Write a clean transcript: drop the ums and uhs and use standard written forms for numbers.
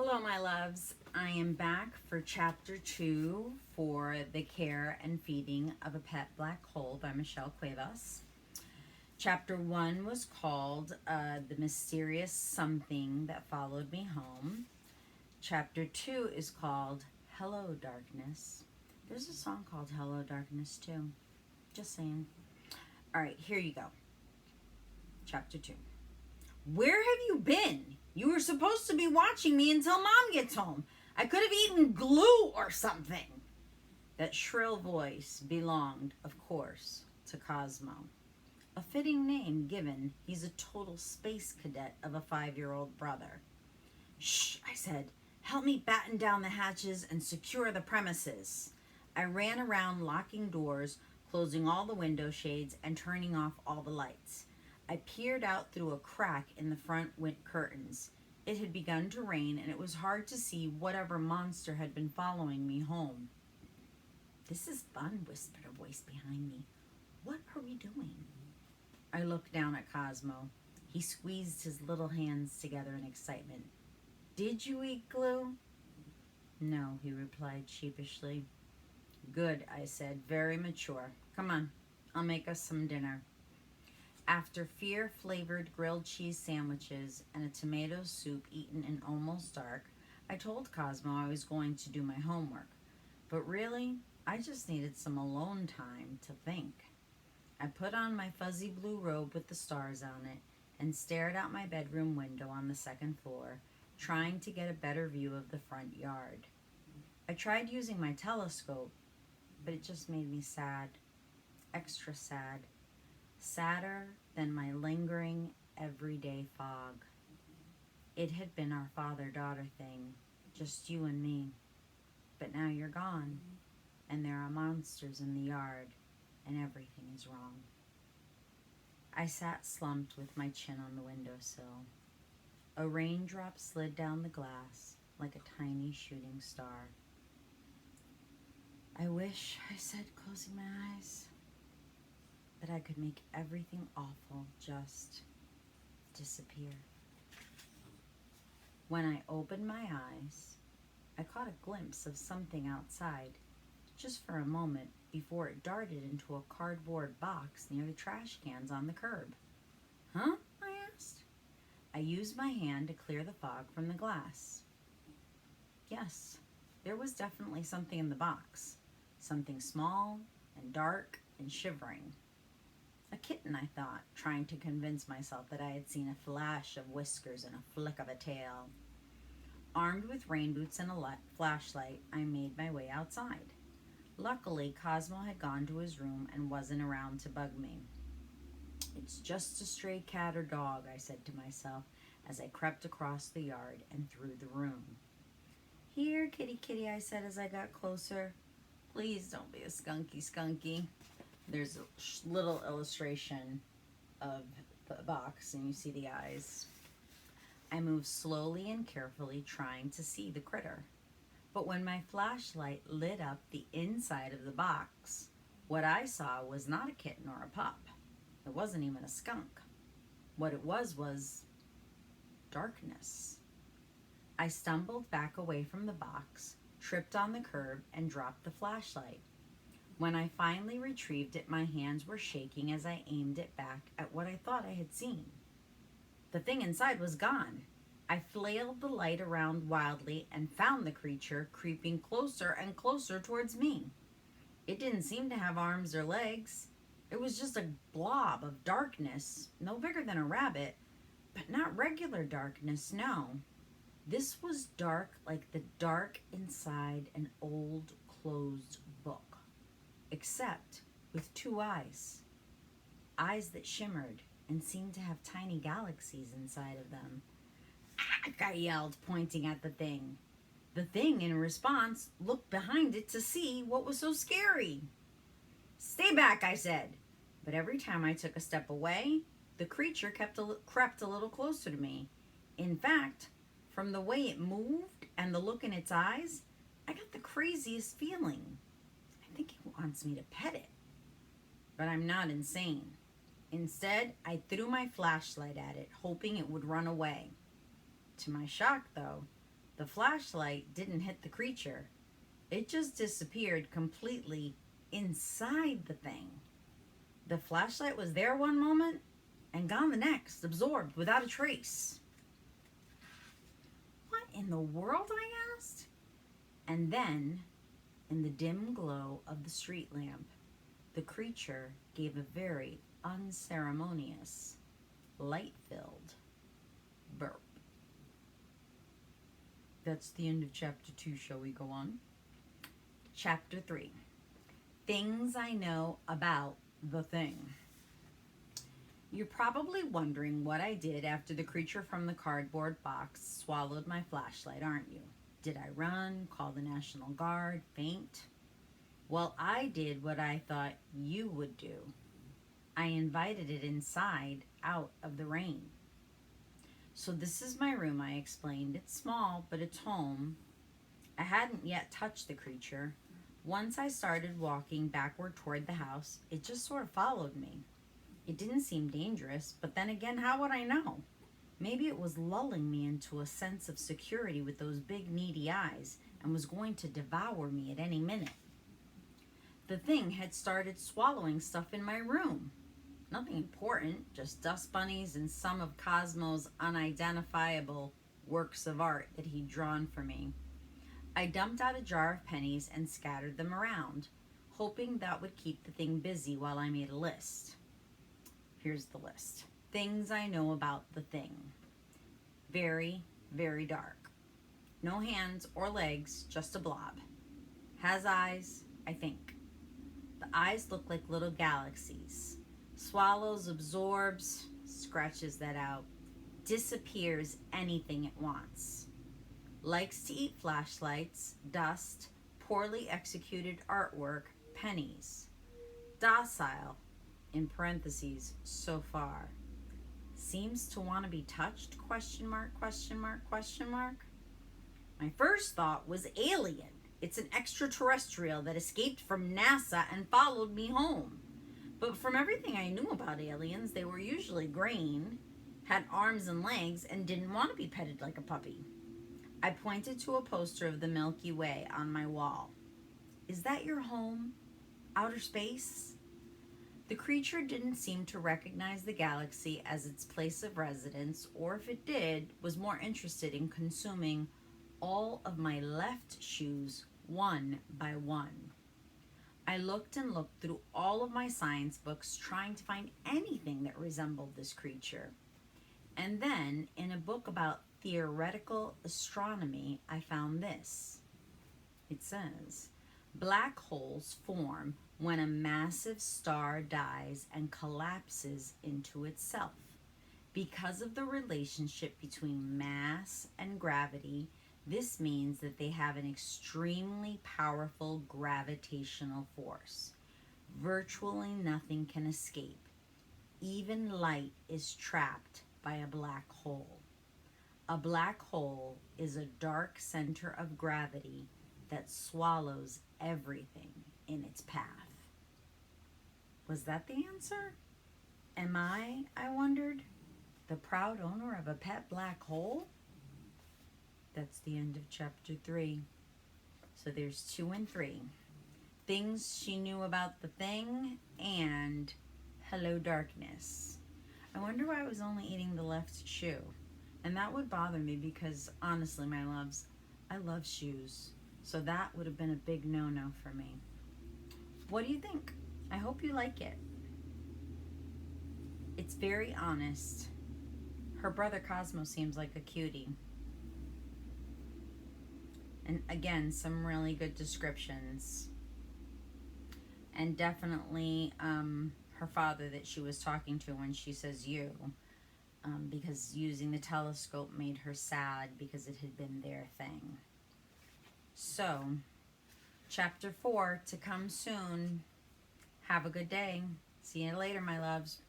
Hello, my loves. I am back for chapter 2 for The Care and Feeding of a Pet Black Hole by Michelle Cuevas. Chapter 1 was called The Mysterious Something That Followed Me Home. Chapter 2 is called Hello, Darkness. There's a song called Hello, Darkness, too. Just saying. All right, here you go. Chapter 2. Where have you been? You were supposed to be watching me until Mom gets home. I could have eaten glue or something. That shrill voice belonged, of course, to Cosmo. A fitting name given he's a total space cadet of a 5-year-old brother. Shh, I said. Help me batten down the hatches and secure the premises. I ran around locking doors, closing all the window shades, and turning off all the lights. I peered out through a crack in the front curtains. It had begun to rain, and it was hard to see whatever monster had been following me home. This is fun, whispered a voice behind me. What are we doing? I looked down at Cosmo. He squeezed his little hands together in excitement. Did you eat glue? No, he replied sheepishly. Good, I said, very mature. Come on, I'll make us some dinner. After fear-flavored grilled cheese sandwiches and a tomato soup eaten in almost dark, I told Cosmo I was going to do my homework. But really, I just needed some alone time to think. I put on my fuzzy blue robe with the stars on it and stared out my bedroom window on the second floor, trying to get a better view of the front yard. I tried using my telescope, but it just made me sad. Extra sad. Sadder than my lingering everyday fog. It had been our father-daughter thing, just you and me. But now you're gone, and there are monsters in the yard, and everything is wrong. I sat slumped with my chin on the windowsill. A raindrop slid down the glass like a tiny shooting star. I wish, I said, closing my eyes, that I could make everything awful just disappear. When I opened my eyes, I caught a glimpse of something outside, just for a moment before it darted into a cardboard box near the trash cans on the curb. Huh? I asked. I used my hand to clear the fog from the glass. Yes, there was definitely something in the box. Something small and dark and shivering. A kitten, I thought, trying to convince myself that I had seen a flash of whiskers and a flick of a tail. Armed with rain boots and a flashlight, I made my way outside. Luckily, Cosmo had gone to his room and wasn't around to bug me. It's just a stray cat or dog, I said to myself as I crept across the yard and through the room. Here, kitty, kitty, I said as I got closer. Please don't be a skunky. There's a little illustration of the box, and you see the eyes. I moved slowly and carefully, trying to see the critter. But when my flashlight lit up the inside of the box, what I saw was not a kitten or a pup. It wasn't even a skunk. What it was darkness. I stumbled back away from the box, tripped on the curb, and dropped the flashlight. When I finally retrieved it, my hands were shaking as I aimed it back at what I thought I had seen. The thing inside was gone. I flailed the light around wildly and found the creature creeping closer and closer towards me. It didn't seem to have arms or legs. It was just a blob of darkness, no bigger than a rabbit, but not regular darkness, no. This was dark like the dark inside an old closed book. Except with 2 eyes. Eyes that shimmered and seemed to have tiny galaxies inside of them. Ack, I yelled, pointing at the thing. The thing, in response, looked behind it to see what was so scary. Stay back, I said. But every time I took a step away, the creature crept a little closer to me. In fact, from the way it moved and the look in its eyes, I got the craziest feeling. I think it wants me to pet it. But I'm not insane. Instead, I threw my flashlight at it, hoping it would run away. To my shock, though, The flashlight didn't hit the creature. It just disappeared completely inside the thing. The flashlight was there one moment and gone the next, absorbed without a trace. What in the world, I asked? And then, in the dim glow of the street lamp, the creature gave a very unceremonious, light-filled burp. That's the end of chapter 2. Shall we go on? Chapter 3. Things I know about the thing. You're probably wondering what I did after the creature from the cardboard box swallowed my flashlight, aren't you? Did I run, call the National Guard, faint? Well, I did what I thought you would do. I invited it inside, out of the rain. So this is my room, I explained. It's small, but it's home. I hadn't yet touched the creature. Once I started walking backward toward the house, it just sort of followed me. It didn't seem dangerous, but then again, how would I know? Maybe it was lulling me into a sense of security with those big needy eyes and was going to devour me at any minute. The thing had started swallowing stuff in my room. Nothing important, just dust bunnies and some of Cosmo's unidentifiable works of art that he'd drawn for me. I dumped out a jar of pennies and scattered them around, hoping that would keep the thing busy while I made a list. Here's the list. Things I know about the thing. Very, very dark. No hands or legs, just a blob. Has eyes, I think. The eyes look like little galaxies. Swallows, absorbs, scratches that out. Disappears anything it wants. Likes to eat flashlights, dust, poorly executed artwork, pennies. Docile, in parentheses, so far. Seems to want to be touched, question mark, question mark, question mark. My first thought was alien. It's an extraterrestrial that escaped from NASA and followed me home. But from everything I knew about aliens, they were usually green, had arms and legs, and didn't want to be petted like a puppy. I pointed to a poster of the Milky Way on my wall. Is that your home? Outer space? The creature didn't seem to recognize the galaxy as its place of residence, or if it did, was more interested in consuming all of my left shoes one by one. I looked and looked through all of my science books, trying to find anything that resembled this creature. And then, in a book about theoretical astronomy, I found this. It says, black holes form when a massive star dies and collapses into itself. Because of the relationship between mass and gravity, this means that they have an extremely powerful gravitational force. Virtually nothing can escape. Even light is trapped by a black hole. A black hole is a dark center of gravity that swallows everything in its path. Was that the answer? Am I wondered, the proud owner of a pet black hole? That's the end of chapter 3. So there's 2 and 3. Things she knew about the thing and Hello Darkness. I wonder why I was only eating the left shoe. And that would bother me because, honestly, my loves, I love shoes. So that would have been a big no-no for me. What do you think? I hope you like it. It's very honest. Her brother Cosmo seems like a cutie. And again, some really good descriptions. And definitely her father that she was talking to when she says you. Because using the telescope made her sad because it had been their thing. So, chapter 4 to come soon. Have a good day. See you later, my loves.